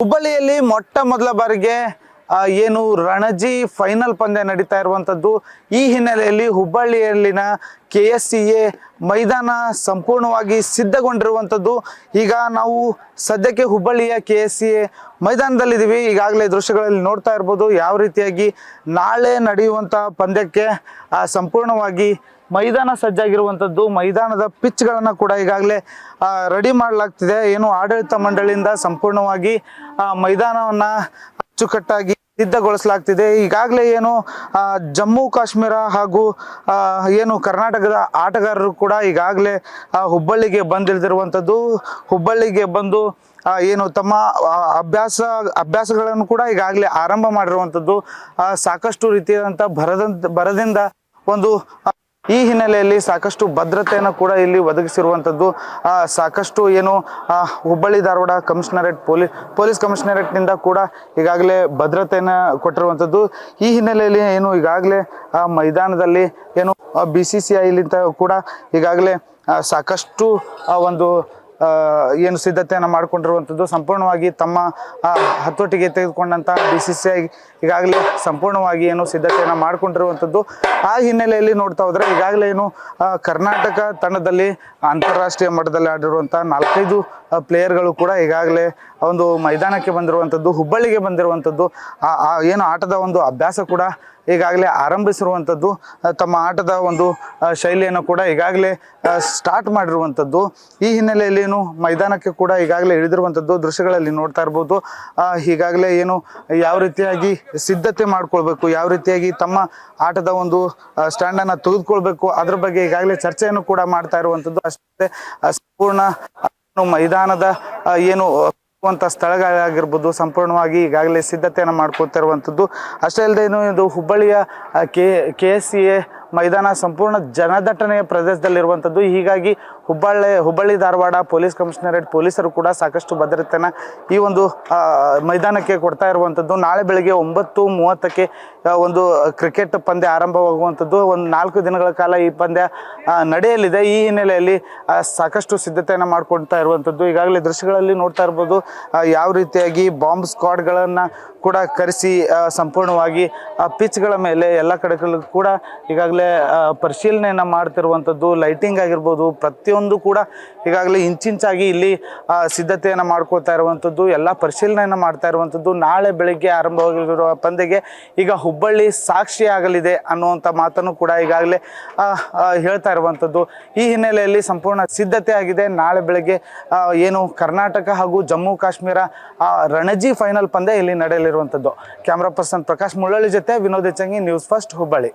ಹುಬ್ಬಳ್ಳಿಯಲ್ಲಿ ಮೊಟ್ಟ ಮೊದಲ ಬಾರಿಗೆ ಏನು ರಣಜಿ ಫೈನಲ್ ಪಂದ್ಯ ನಡೀತಾ ಇರುವಂಥದ್ದು. ಈ ಹಿನ್ನೆಲೆಯಲ್ಲಿ ಹುಬ್ಬಳ್ಳಿಯಲ್ಲಿನ KSCA ಮೈದಾನ ಸಂಪೂರ್ಣವಾಗಿ ಸಿದ್ಧಗೊಂಡಿರುವಂಥದ್ದು. ಈಗ ನಾವು ಸದ್ಯಕ್ಕೆ ಹುಬ್ಬಳ್ಳಿಯ KSCA ಮೈದಾನದಲ್ಲಿದ್ದೀವಿ. ಈಗಾಗಲೇ ದೃಶ್ಯಗಳಲ್ಲಿ ನೋಡ್ತಾ ಇರ್ಬೋದು ಯಾವ ರೀತಿಯಾಗಿ ನಾಳೆ ನಡೆಯುವಂಥ ಪಂದ್ಯಕ್ಕೆ ಸಂಪೂರ್ಣವಾಗಿ ಮೈದಾನ ಸಜ್ಜಾಗಿರುವಂಥದ್ದು. ಮೈದಾನದ ಪಿಚ್ಗಳನ್ನು ಕೂಡ ಈಗಾಗಲೇ ರೆಡಿ ಮಾಡಲಾಗ್ತಿದೆ. ಏನು ಆಡಳಿತ ಮಂಡಳಿಯಿಂದ ಸಂಪೂರ್ಣವಾಗಿ ಮೈದಾನವನ್ನು ಅಚ್ಚುಕಟ್ಟಾಗಿ ಸಿದ್ಧಗೊಳಿಸಲಾಗ್ತಿದೆ. ಈಗಾಗಲೇ ಏನು ಜಮ್ಮು ಕಾಶ್ಮೀರ ಹಾಗೂ ಏನು ಕರ್ನಾಟಕದ ಆಟಗಾರರು ಕೂಡ ಈಗಾಗಲೇ ಹುಬ್ಬಳ್ಳಿಗೆ ಬಂದಿಳಿದಿರುವಂಥದ್ದು. ಹುಬ್ಬಳ್ಳಿಗೆ ಬಂದು ಏನು ತಮ್ಮ ಅಭ್ಯಾಸಗಳನ್ನು ಕೂಡ ಈಗಾಗಲೇ ಆರಂಭ ಮಾಡಿರುವಂಥದ್ದು. ಸಾಕಷ್ಟು ರೀತಿಯಾದಂಥ ಬರದಿಂದ ಒಂದು ಈ ಹಿನ್ನೆಲೆಯಲ್ಲಿ ಸಾಕಷ್ಟು ಭದ್ರತೆಯನ್ನು ಕೂಡ ಇಲ್ಲಿ ಒದಗಿಸಿರುವಂಥದ್ದು. ಸಾಕಷ್ಟು ಏನು ಹುಬ್ಬಳ್ಳಿ ಧಾರವಾಡ ಪೊಲೀಸ್ ಕಮಿಷನರೇಟ್ನಿಂದ ಕೂಡ ಈಗಾಗಲೇ ಭದ್ರತೆಯನ್ನು ಕೊಟ್ಟಿರುವಂಥದ್ದು. ಈ ಹಿನ್ನೆಲೆಯಲ್ಲಿ ಏನು ಈಗಾಗಲೇ ಮೈದಾನದಲ್ಲಿ ಏನು BCCIಲಿಂದ ಕೂಡ ಈಗಾಗಲೇ ಸಾಕಷ್ಟು ಒಂದು ಏನು ಸಿದ್ಧತೆಯನ್ನು ಮಾಡಿಕೊಂಡಿರುವಂಥದ್ದು. ಸಂಪೂರ್ಣವಾಗಿ ತಮ್ಮ ಹತೋಟಿಗೆ ತೆಗೆದುಕೊಂಡಂಥ BCCI ಈಗಾಗಲೇ ಸಂಪೂರ್ಣವಾಗಿ ಏನು ಸಿದ್ಧತೆಯನ್ನು ಮಾಡಿಕೊಂಡಿರುವಂಥದ್ದು. ಆ ಹಿನ್ನೆಲೆಯಲ್ಲಿ ನೋಡ್ತಾ ಹೋದರೆ ಈಗಾಗಲೇ ಏನು ಕರ್ನಾಟಕ ತಂಡದಲ್ಲಿ ಅಂತಾರಾಷ್ಟ್ರೀಯ ಮಟ್ಟದಲ್ಲಿ ಆಡಿರುವಂಥ 4-5 ಪ್ಲೇಯರ್ಗಳು ಕೂಡ ಈಗಾಗಲೇ ಒಂದು ಮೈದಾನಕ್ಕೆ ಬಂದಿರುವಂಥದ್ದು, ಹುಬ್ಬಳ್ಳಿಗೆ ಬಂದಿರುವಂಥದ್ದು. ಏನು ಆಟದ ಒಂದು ಅಭ್ಯಾಸ ಕೂಡ ಈಗಾಗಲೇ ಆರಂಭಿಸಿರುವಂಥದ್ದು. ತಮ್ಮ ಆಟದ ಒಂದು ಶೈಲಿಯನ್ನು ಕೂಡ ಈಗಾಗಲೇ ಸ್ಟಾರ್ಟ್ ಮಾಡಿರುವಂಥದ್ದು. ಈ ಹಿನ್ನೆಲೆಯಲ್ಲಿ ಏನು ಮೈದಾನಕ್ಕೆ ಕೂಡ ಈಗಾಗಲೇ ಇಳಿದಿರುವಂಥದ್ದು ದೃಶ್ಯಗಳಲ್ಲಿ ನೋಡ್ತಾ ಇರ್ಬೋದು. ಈಗಾಗಲೇ ಏನು ಯಾವ ರೀತಿಯಾಗಿ ಸಿದ್ಧತೆ ಮಾಡ್ಕೊಳ್ಬೇಕು, ಯಾವ ರೀತಿಯಾಗಿ ತಮ್ಮ ಆಟದ ಒಂದು ಸ್ಟ್ಯಾಂಡನ್ನು ತೆಗೆದುಕೊಳ್ಬೇಕು ಅದ್ರ ಬಗ್ಗೆ ಈಗಾಗಲೇ ಚರ್ಚೆಯನ್ನು ಕೂಡ ಮಾಡ್ತಾ ಇರುವಂಥದ್ದು. ಅಷ್ಟೇ ಸಂಪೂರ್ಣ ಮೈದಾನದ ಏನು ಸ್ಥಳಗಳಾಗಿರ್ಬೋದು ಸಂಪೂರ್ಣವಾಗಿ ಈಗಾಗಲೇ ಸಿದ್ಧತೆಯನ್ನು ಮಾಡ್ಕೊಳ್ತಾ ಇರುವಂಥದ್ದು. ಅಷ್ಟೇ ಅಲ್ಲದೆ ಇದು ಹುಬ್ಬಳ್ಳಿಯ KSCA ಮೈದಾನ ಸಂಪೂರ್ಣ ಜನದಟ್ಟಣೆಯ ಪ್ರದೇಶದಲ್ಲಿರುವಂಥದ್ದು. ಹೀಗಾಗಿ ಹುಬ್ಬಳ್ಳಿ ಧಾರವಾಡ ಪೊಲೀಸ್ ಕಮಿಷನರೇಟ್ ಪೊಲೀಸರು ಕೂಡ ಸಾಕಷ್ಟು ಭದ್ರತೆಯನ್ನು ಈ ಒಂದು ಮೈದಾನಕ್ಕೆ ಕೊಡ್ತಾ ಇರುವಂಥದ್ದು. ನಾಳೆ ಬೆಳಗ್ಗೆ 9:30ಕ್ಕೆ ಒಂದು ಕ್ರಿಕೆಟ್ ಪಂದ್ಯ ಆರಂಭವಾಗುವಂಥದ್ದು. ಒಂದು 4 ದಿನಗಳ ಕಾಲ ಈ ಪಂದ್ಯ ನಡೆಯಲಿದೆ. ಈ ಹಿನ್ನೆಲೆಯಲ್ಲಿ ಸಾಕಷ್ಟು ಸಿದ್ಧತೆಯನ್ನು ಮಾಡ್ಕೊಳ್ತಾ ಇರುವಂಥದ್ದು. ಈಗಾಗಲೇ ದೃಶ್ಯಗಳಲ್ಲಿ ನೋಡ್ತಾ ಇರ್ಬೋದು ಯಾವ ರೀತಿಯಾಗಿ ಬಾಂಬ್ ಸ್ಕ್ವಾಡ್ಗಳನ್ನು ಕೂಡ ಕರೆಸಿ ಸಂಪೂರ್ಣವಾಗಿ ಪಿಚ್ಗಳ ಮೇಲೆ ಎಲ್ಲ ಕಡೆಗಳು ಕೂಡ ಈಗಾಗಲೇ ಪರಿಶೀಲನೆಯನ್ನು ಮಾಡ್ತಿರುವಂಥದ್ದು. ಲೈಟಿಂಗ್ ಆಗಿರ್ಬೋದು ಪ್ರತಿಯೊಂದು ಕೂಡ ಈಗಾಗಲೇ ಇಂಚಿಂಚಾಗಿ ಇಲ್ಲಿ ಸಿದ್ಧತೆಯನ್ನು ಮಾಡ್ಕೊಳ್ತಾ ಇರುವಂಥದ್ದು, ಎಲ್ಲ ಪರಿಶೀಲನೆಯನ್ನು ಮಾಡ್ತಾ ಇರುವಂಥದ್ದು. ನಾಳೆ ಬೆಳಗ್ಗೆ ಆರಂಭವಾಗಿರುವ ಪಂದ್ಯಕ್ಕೆ ಈಗ ಹುಬ್ಬಳ್ಳಿ ಸಾಕ್ಷಿಯಾಗಲಿದೆ ಅನ್ನುವಂಥ ಮಾತನ್ನು ಕೂಡ ಈಗಾಗಲೇ ಹೇಳ್ತಾ ಇರುವಂಥದ್ದು. ಈ ಹಿನ್ನೆಲೆಯಲ್ಲಿ ಸಂಪೂರ್ಣ ಸಿದ್ಧತೆ ಆಗಿದೆ. ನಾಳೆ ಬೆಳಗ್ಗೆ ಏನು ಕರ್ನಾಟಕ ಹಾಗೂ ಜಮ್ಮು ಕಾಶ್ಮೀರ ರಣಜಿ ಫೈನಲ್ ಪಂದ್ಯ ಇಲ್ಲಿ ನಡೆಯಲಿರುವಂಥದ್ದು. ಕ್ಯಾಮ್ರಾ ಪರ್ಸನ್ ಪ್ರಕಾಶ್ ಮುಳ್ಳಳ್ಳಿ ಜೊತೆ ವಿನೋದ್ ಚಂಗಿ, ನ್ಯೂಸ್ ಫಸ್ಟ್ ಹುಬ್ಬಳ್ಳಿ.